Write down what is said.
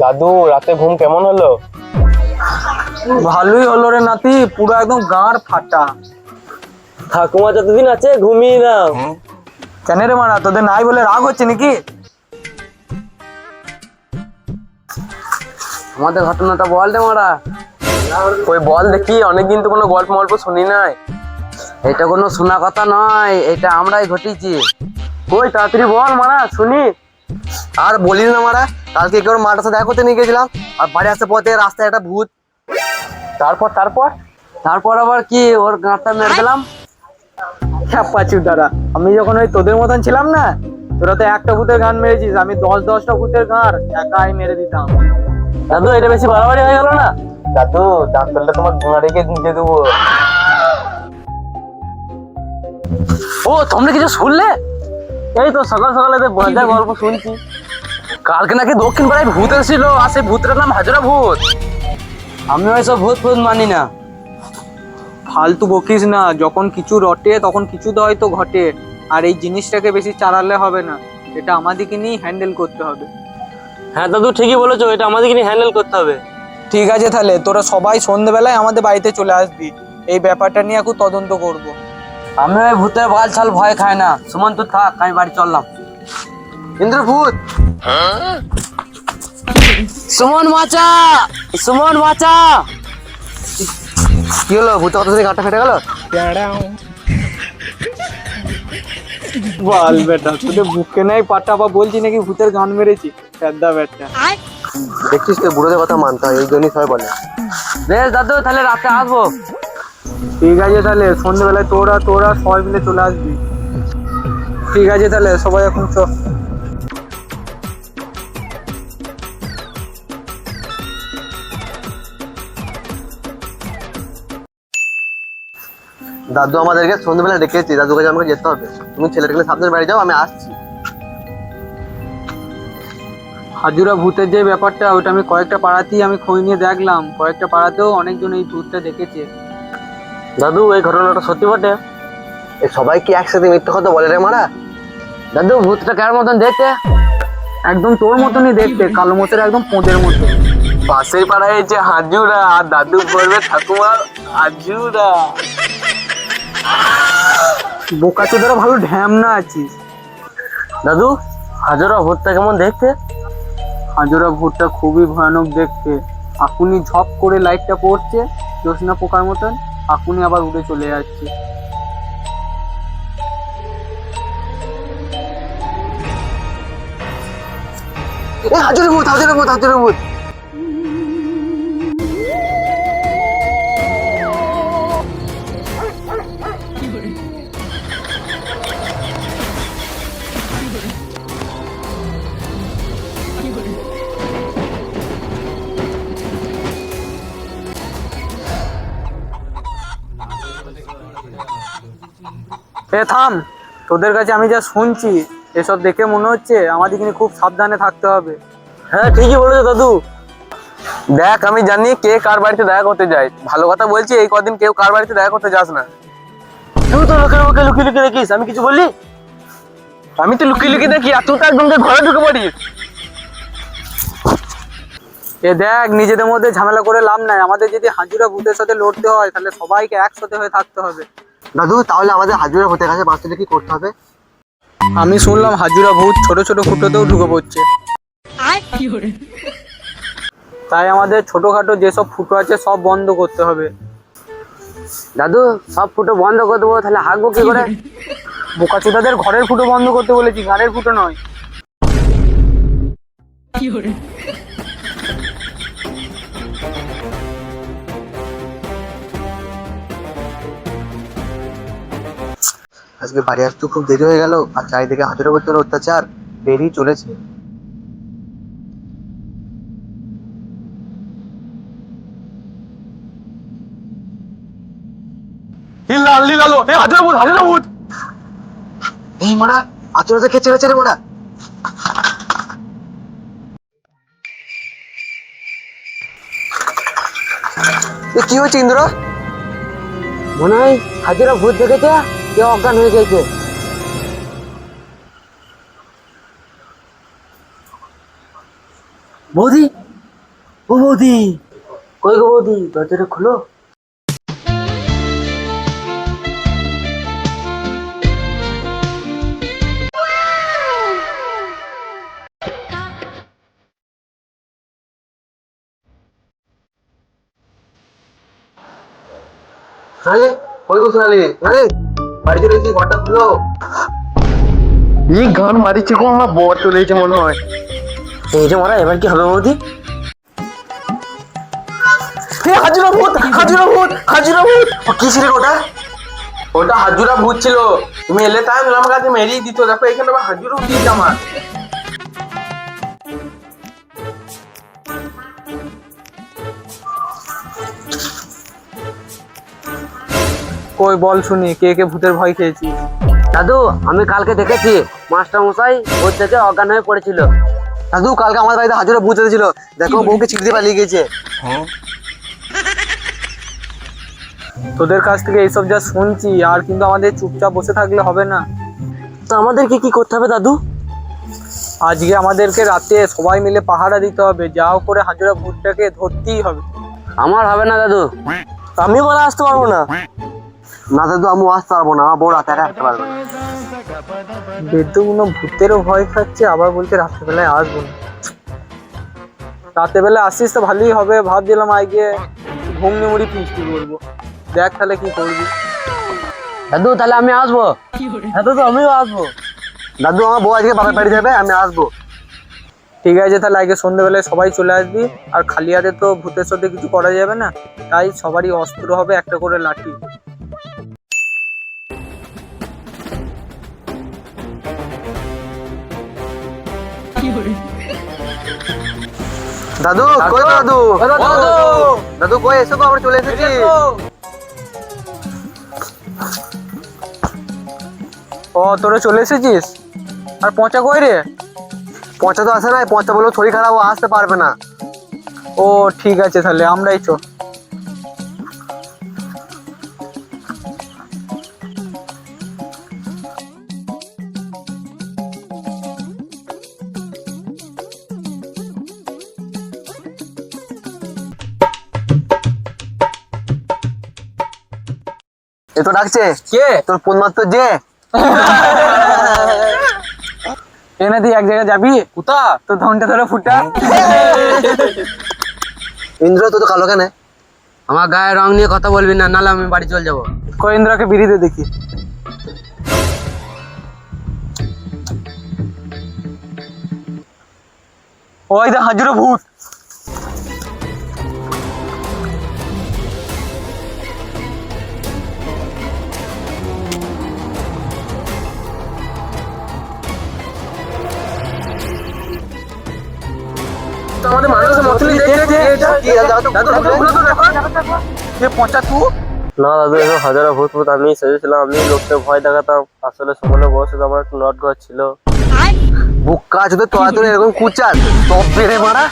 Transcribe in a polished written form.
দাদু, রাতে ঘুম কেমন হলো? ভালোই হলো রে নাতি, পুরো একদম গাঁড় ফাটা। ঠাকুমা যতদিন আছে ঘুমিয়ে নাও। কেন রে মারা, তোদের নাই বলে রাগ হচ্ছে নাকি? আমাদের ঘটনাটা বল রে মারা। ওই বল দেখি, অনেকদিন তো কোনো গল্প মল্প শুনি নাই। এটা কোনো শোনা কথা নয়, এটা আমরাই ঘটিয়েছি। কই তাড়াতাড়ি বল মারা, শুনি। আর বলিস না মারা, কালকে কেউ মাটার সাথে দেখা করতে নিয়ে গেছিলাম, আর বাড়ি আসতে পথে রাস্তায় একটা ভূত। তারপর তারপর তারপর আবার কি, ওর গাঁটটা মেরে দিলাম। পাচু দাদা, আমি যখন ওই তোদের মতন ছিলাম না, তোরা তো একটা ভূতের গান মেরেছিস, আমি 10-10টা ভূতের গান একাই মেরে দিতাম। দাদু, এটা বেশি বাড়াবাড়ি হয়ে গেল না? দাদু, দাঁত ফেললে তোমার গুঁড়া রেখে দিয়ে দেবো। ও, তোমরা কিছু শুনলে? এই তো সকাল সকাল এদের মজার গল্প শুনছি। কালকে নাকি দক্ষিণ পাড়ায় ভূত এসেছিল, আর সেই ভূতের নাম হাজরা ভূত। আমি ওইসব ভূত ভূত মানি না। ফালতু বকিস না, যখন কিছু রটে তখন কিছু তো হয়তো ঘটে। আর এই জিনিসটাকে বেশি চালালে হবে না, এটা আমাদেরকে নিয়ে হ্যান্ডেল করতে হবে। হ্যাঁ দাদু, ঠিকই বলেছো, এটা আমাদেরকে নিয়ে হ্যান্ডেল করতে হবে। ঠিক আছে, তাহলে তোরা সবাই সন্ধ্যেবেলায় আমাদের বাড়িতে চলে আসবি, এই ব্যাপারটা নিয়ে এখন তদন্ত করব। আমি ওই ভূতের বাল ছাল ভয় খাই না। সুমন তুই থাক, আমি বাড়ি চললাম। ইন্দ্র ভূত, সুমন বাঁচা, সুমন বাঁচা। কি হলো, ভূতের কথা গাঁটটা ফেটে গেল? বল বেটা, তোদের বুকে নাই পাটা বা বলছি নাকি ভূতের গান মেরেছি? ফেদ্দা বেটা, দেখছিস তো, বুড়োদের কথা মানতে হয়, এই জন্যই সবাই বলে। বেশ দাদু, তাহলে রাতে আসবো। ঠিক আছে, তাহলে সন্ধ্যেবেলায় তোরা সবাই মিলে চলে আসবি। ঠিক আছে, তাহলে সবাই এখন চ। দাদু আমাদেরকে সন্ধ্যেবেলা ডেকেছি, দাদু কাছে আমাকে যেতে হবে। তুমি ছেলেটাকে সাবধানে বাড়ি যাও, আমি আসছি। হাজুরা ভূতের যে ব্যাপারটা, ওটা আমি কয়েকটা পাড়াতেই আমি খোঁজ নিয়ে দেখলাম, কয়েকটা পাড়াতেও অনেকজন এই ভূতটা দেখেছে। দাদু, এই ঘটনাটা সত্যি বটে? এই সবাই কি একসাথে মিথ্যে কথা বলে রে মারা? দাদু, ভূতটা কার মতন দেখতে? একদম তোর মতনই দেখতে, কালো মোচের একদম পোঁদের মতো। পাশের পাড়ায় যে হাজুরা, আর দাদু করবে ঠাকুমার হাজুরা। বোকা চোদারা ভালো ঢ্যামনা আছিস। দাদু, হাজুরা ভূতটা কেমন দেখতে? হাজুরা ভূতটা খুবই ভয়ানক দেখতে। এখনই ঝপ করে লাইটটা পড়ছে, জ্যোৎস্না পোকার মতন, এখনই আবার উড়ে চলে যাচ্ছে। হাজুরে ভূত, হাজুরে ভূত, হাজুরে ভূত। এ থাম, তোদের কাছে আমি যা শুনছি, এসব দেখে মনে হচ্ছে আমাদের কিন্তু খুব সাবধানে থাকতে হবে। হ্যাঁ, ঠিকই বলেছো দাদু। দেখ, আমি জানি কে কার বাড়িতে দেখা করতে যায়। ভালো কথা বলছি, এই কদিন কেউ কার বাড়িতে দেখা করতে যাস না। তুই তো লোকের মুখে লুকিয়ে লুকিয়ে দেখিস, আমি কিছু বললি? আমি তো লুকিয়ে লুকিয়ে দেখি, আর তুই তো একদম ঘরে ঢুকে পড়িস। এ দেখ, নিজেদের মধ্যে ঝামেলা করে লাভ নাই, আমাদের যদি হাজুরা ভূতের সাথে লড়তে হয় তাহলে সবাইকে একসাথে হয়ে থাকতে হবে। দাদু, তাহলে আমাদের হাজুরে ভূতের কাছে বাঁচতে কি করতে হবে? আমি শুনলাম হাজুরা ভূত ছোট ছোট ফুটোতেও ঢুকে পড়ছে। তাই আমাদের ছোটখাটো যেসব ফুটো আছে সব বন্ধ করতে হবে। দাদু, সব ফুটো বন্ধ করে দেবো, তাহলে হাঁকবো কি করে? বোকা চোদাদের ঘরের ফুটো বন্ধ করতে বলেছি, গানের ফুটো নয়। আজকে বাড়ি আসতে খুব দেরি হয়ে গেল, আর চারিদিকে হাজুরে ভূতের অত্যাচার বেরিয়ে চলেছে। এই মারা, হাজুরাতে কে ছেড়েছে রে মারা? কি হয়েছে ইন্দ্র? মনে হয় হাজুরা ভূত দেখেছে, কেউ অজ্ঞান হয়ে গেছে। বৌদি, ও বৌদি, কই গো বৌদি, দরজাটা খুলো। আরে কই গো সোনালি, আরে বাড়ি চলে এসেছি, ঘরটা খুলো। এই গান মারিছে গো, আমার বর চলে এসেছে মনে হয়। এই যে মারা, এবার কি হবে বৌদি? হাজুরা ভূত, হাজুরা ভূত, হাজুরা ভূত। কি ছিল ওটা? ওটা হাজুরা ভূত ছিল। তুমি এলে তাই আমার কাছে মেরেই দিত। দেখো এখানে আবার হাজুরা দিয়েছে আমার। কই বল শুনি, কে কে ভূতের ভয় খেয়েছি? দাদু আমি কালকে দেখেছি মাস্টার মশাই ওর থেকে অজ্ঞান হয়ে পড়েছিল। দাদু কালকে আমার বাড়িতে হাজুরা ভূত এসেছিল। দেখো বউকে ছিঁড়তে পালিয়ে গেছে। তোদের কাছ থেকে এইসব যা শুনছি, আর কিন্তু আমাদের চুপচাপ বসে থাকলে হবে না। তো আমাদেরকে কি করতে হবে দাদু? আজকে আমাদেরকে রাতে সবাই মিলে পাহারা দিতে হবে, যাও করে হাজরা ভূতটাকে ধরতেই হবে। আমার হবে না দাদু। আমি বলে আসতে পারবো না। না দাদু আমি আসতে পারবো না, আমার বউ রাতে একা আসতে পারবে না। বেদগুলো ভূতেরও ভয় খাচ্ছে, আবার বলছে রাত্রেবেলায় আসবো না। রাতের বেলা আসিস তো ভালোই হবে, ভাবছিলাম আজকে ঘুমনি মুড়ি ফিস্টি করবো। দেখ তাহলে কি করবি। দাদু তাহলে আমি আসবো। হ্যাঁ দাদু আমিও আসবো। দাদু আমার বউ আজকে বাবার বাড়ি যাবে, আমি আসবো। ঠিক আছে, তাহলে আজকে সন্ধ্যেবেলায় সবাই চলে আসবি। আর খালি হাতে তো ভূতের সাথে কিছু করা যাবে না, তাই সবারই অস্ত্র হবে একটা করে লাঠি। দাদু কই দাদু? দাদু কই এসো গো, আমরা চলে এসেছি। ও তোরা চলে এসেছিস? আর পচা কই রে? পচা তো আসে নাই, পচা বললো শরীর খারাপ, ও আসতে পারবে না। ও ঠিক আছে, তাহলে আমরাই চো। এ তো ডাকছে কে? তোর ফোন মারতো যে। এনে দি এক জায়গায় যাবি, কুতা তোর ধনটা ধরে ফুটা। ইন্দ্র তো তো কালো কেন? আমার গায়ের রং নিয়ে কথা বলবি না, নাহলে আমি বাড়ি চলে যাবো। কয়েন্দ্রকে বিড়িতে দেখি। ওই দা হাজুরা ভূত। আমাদের মানুষের মতনই দেখছে। কি দাদু? দাদু এ পচা তু। না দাদু, এসব হাজারা ভূত ভূত আমি সেজেছিলাম, আমি লোককে ভয় দেখাতাম। আসলে সামনে বসে আমার একটু নট ঘর ছিল। বুক কাজ হতো তোরা তোর এরকম কুচার টপ বেড়ে মারা।